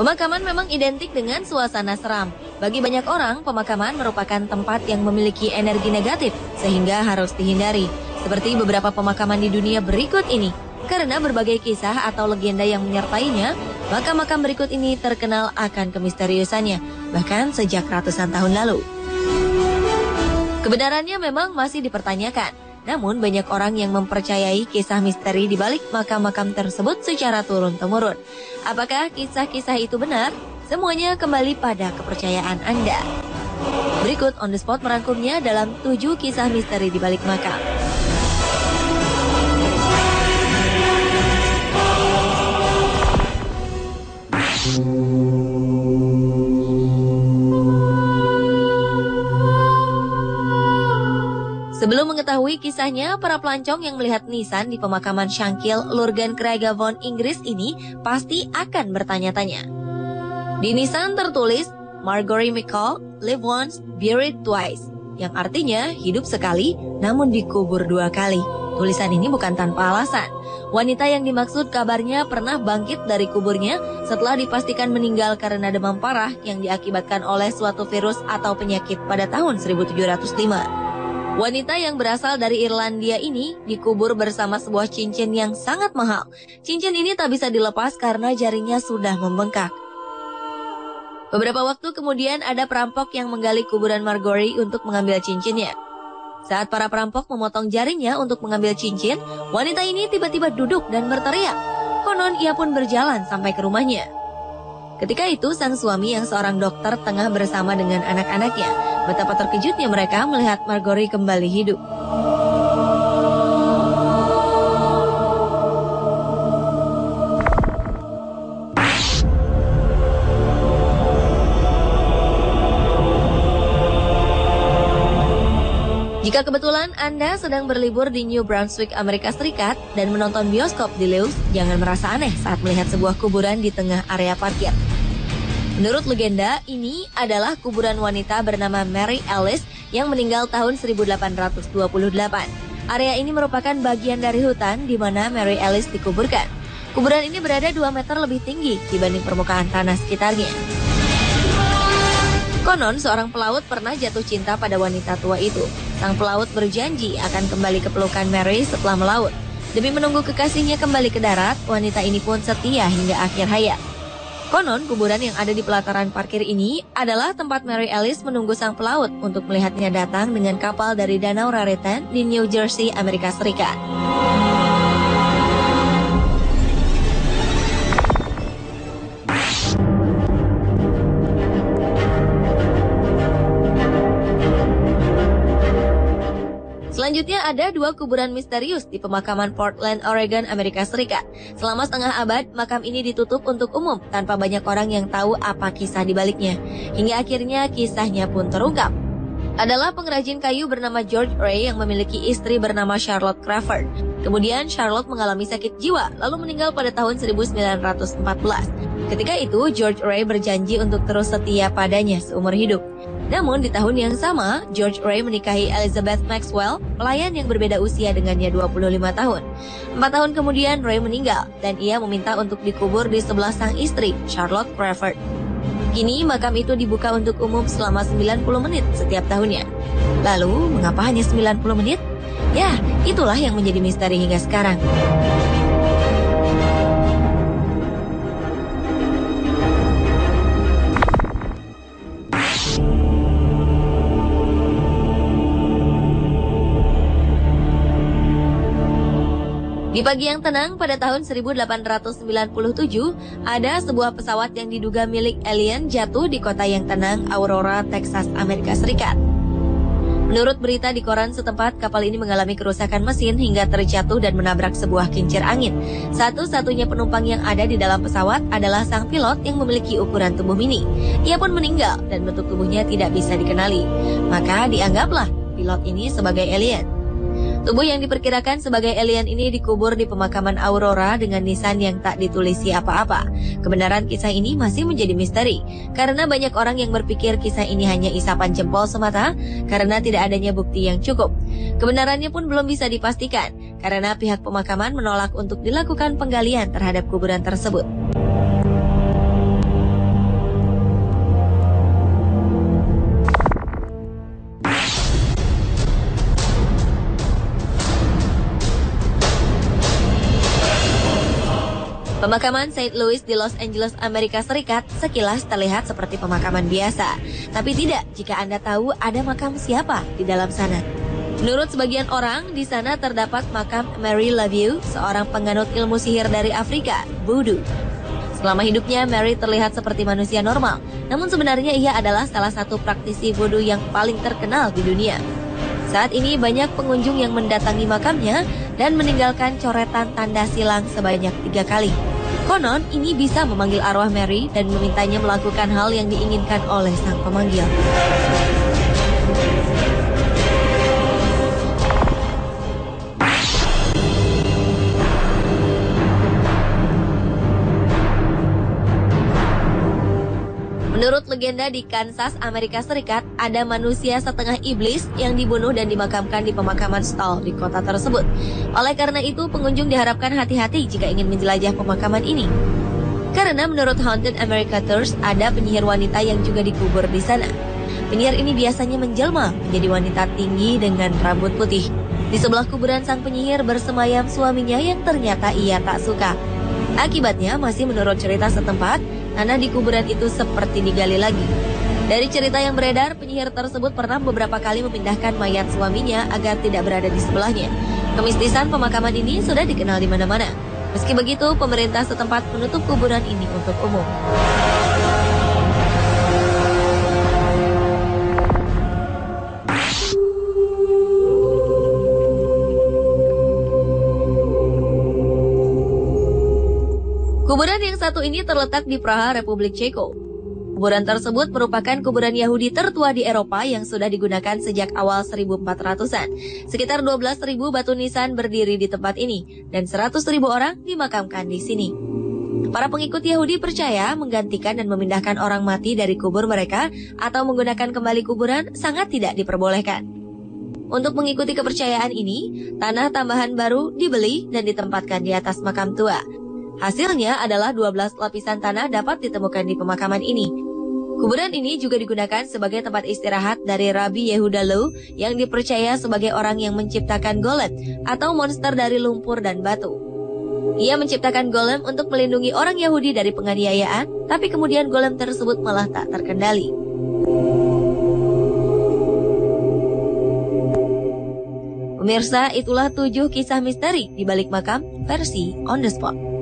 Pemakaman memang identik dengan suasana seram. Bagi banyak orang, pemakaman merupakan tempat yang memiliki energi negatif, sehingga harus dihindari. Seperti beberapa pemakaman di dunia berikut ini. Karena berbagai kisah atau legenda yang menyertainya, maka makam berikut ini terkenal akan kemisteriusannya, bahkan sejak ratusan tahun lalu. Kebenarannya memang masih dipertanyakan, namun banyak orang yang mempercayai kisah misteri di balik makam-makam tersebut secara turun-temurun. Apakah kisah-kisah itu benar? Semuanya kembali pada kepercayaan Anda. Berikut On The Spot merangkumnya dalam 7 kisah misteri di balik makam. Sebelum mengetahui kisahnya, para pelancong yang melihat nisan di pemakaman Shankill, Lurgan Craigavon, Inggris ini pasti akan bertanya-tanya. Di nisan tertulis, Marjorie McCall, live once, buried twice, yang artinya hidup sekali, namun dikubur 2 kali. Tulisan ini bukan tanpa alasan. Wanita yang dimaksud kabarnya pernah bangkit dari kuburnya setelah dipastikan meninggal karena demam parah yang diakibatkan oleh suatu virus atau penyakit pada tahun 1705. Wanita yang berasal dari Irlandia ini dikubur bersama sebuah cincin yang sangat mahal. Cincin ini tak bisa dilepas karena jarinya sudah membengkak. Beberapa waktu kemudian ada perampok yang menggali kuburan Marjorie untuk mengambil cincinnya. Saat para perampok memotong jarinya untuk mengambil cincin, wanita ini tiba-tiba duduk dan berteriak. Konon ia pun berjalan sampai ke rumahnya. Ketika itu sang suami yang seorang dokter tengah bersama dengan anak-anaknya. Betapa terkejutnya mereka melihat Marjorie kembali hidup. Jika kebetulan Anda sedang berlibur di New Brunswick, Amerika Serikat dan menonton bioskop di Lewes, jangan merasa aneh saat melihat sebuah kuburan di tengah area parkir. Menurut legenda, ini adalah kuburan wanita bernama Mary Ellis yang meninggal tahun 1828. Area ini merupakan bagian dari hutan di mana Mary Ellis dikuburkan. Kuburan ini berada 2 meter lebih tinggi dibanding permukaan tanah sekitarnya. Konon, seorang pelaut pernah jatuh cinta pada wanita tua itu. Sang pelaut berjanji akan kembali ke pelukan Mary setelah melaut. Demi menunggu kekasihnya kembali ke darat, wanita ini pun setia hingga akhir hayat. Konon, kuburan yang ada di pelataran parkir ini adalah tempat Mary Ellis menunggu sang pelaut untuk melihatnya datang dengan kapal dari Danau Raritan di New Jersey, Amerika Serikat. Selanjutnya ada 2 kuburan misterius di pemakaman Portland, Oregon, Amerika Serikat. Selama setengah abad, makam ini ditutup untuk umum tanpa banyak orang yang tahu apa kisah di baliknya. Hingga akhirnya kisahnya pun terungkap. Adalah pengrajin kayu bernama George Ray yang memiliki istri bernama Charlotte Crawford. Kemudian Charlotte mengalami sakit jiwa lalu meninggal pada tahun 1914. Ketika itu George Ray berjanji untuk terus setia padanya seumur hidup. Namun di tahun yang sama, George Ray menikahi Elizabeth Maxwell, pelayan yang berbeda usia dengannya 25 tahun. 4 tahun kemudian Ray meninggal dan ia meminta untuk dikubur di sebelah sang istri, Charlotte Crawford. Kini makam itu dibuka untuk umum selama 90 menit setiap tahunnya. Lalu, mengapa hanya 90 menit? Ya, itulah yang menjadi misteri hingga sekarang. Di pagi yang tenang pada tahun 1897, ada sebuah pesawat yang diduga milik alien jatuh di kota yang tenang, Aurora, Texas, Amerika Serikat. Menurut berita di koran setempat, kapal ini mengalami kerusakan mesin hingga terjatuh dan menabrak sebuah kincir angin. Satu-satunya penumpang yang ada di dalam pesawat adalah sang pilot yang memiliki ukuran tubuh mini. Ia pun meninggal dan bentuk tubuhnya tidak bisa dikenali. Maka dianggaplah pilot ini sebagai alien. Tubuh yang diperkirakan sebagai alien ini dikubur di pemakaman Aurora dengan nisan yang tak ditulisi apa-apa. Kebenaran kisah ini masih menjadi misteri, karena banyak orang yang berpikir kisah ini hanya isapan jempol semata, karena tidak adanya bukti yang cukup. Kebenarannya pun belum bisa dipastikan, karena pihak pemakaman menolak untuk dilakukan penggalian terhadap kuburan tersebut. Pemakaman St. Louis di Los Angeles, Amerika Serikat sekilas terlihat seperti pemakaman biasa. Tapi tidak jika Anda tahu ada makam siapa di dalam sana. Menurut sebagian orang, di sana terdapat makam Mary LaView, seorang penganut ilmu sihir dari Afrika, Voodoo. Selama hidupnya, Mary terlihat seperti manusia normal. Namun sebenarnya ia adalah salah satu praktisi Voodoo yang paling terkenal di dunia. Saat ini banyak pengunjung yang mendatangi makamnya dan meninggalkan coretan tanda silang sebanyak 3 kali. Konon, ini bisa memanggil arwah Mary dan memintanya melakukan hal yang diinginkan oleh sang pemanggil. Menurut legenda di Kansas, Amerika Serikat, ada manusia setengah iblis yang dibunuh dan dimakamkan di pemakaman Stoll di kota tersebut. Oleh karena itu, pengunjung diharapkan hati-hati jika ingin menjelajah pemakaman ini. Karena menurut Haunted America Tours, ada penyihir wanita yang juga dikubur di sana. Penyihir ini biasanya menjelma menjadi wanita tinggi dengan rambut putih. Di sebelah kuburan sang penyihir bersemayam suaminya yang ternyata ia tak suka. Akibatnya, masih menurut cerita setempat, tanah di kuburan itu seperti digali lagi. Dari cerita yang beredar, penyihir tersebut pernah beberapa kali memindahkan mayat suaminya agar tidak berada di sebelahnya. Kemistisan pemakaman ini sudah dikenal di mana-mana. Meski begitu, pemerintah setempat menutup kuburan ini untuk umum. Kuburan yang satu ini terletak di Praha, Republik Ceko. Kuburan tersebut merupakan kuburan Yahudi tertua di Eropa yang sudah digunakan sejak awal 1400-an. Sekitar 12.000 batu nisan berdiri di tempat ini, dan 100.000 orang dimakamkan di sini. Para pengikut Yahudi percaya menggantikan dan memindahkan orang mati dari kubur mereka atau menggunakan kembali kuburan sangat tidak diperbolehkan. Untuk mengikuti kepercayaan ini, tanah tambahan baru dibeli dan ditempatkan di atas makam tua. Hasilnya adalah 12 lapisan tanah dapat ditemukan di pemakaman ini. Kuburan ini juga digunakan sebagai tempat istirahat dari Rabbi Yehuda Loew yang dipercaya sebagai orang yang menciptakan golem atau monster dari lumpur dan batu. Ia menciptakan golem untuk melindungi orang Yahudi dari penganiayaan, tapi kemudian golem tersebut malah tak terkendali. Pemirsa, itulah 7 kisah misteri di balik makam versi On The Spot.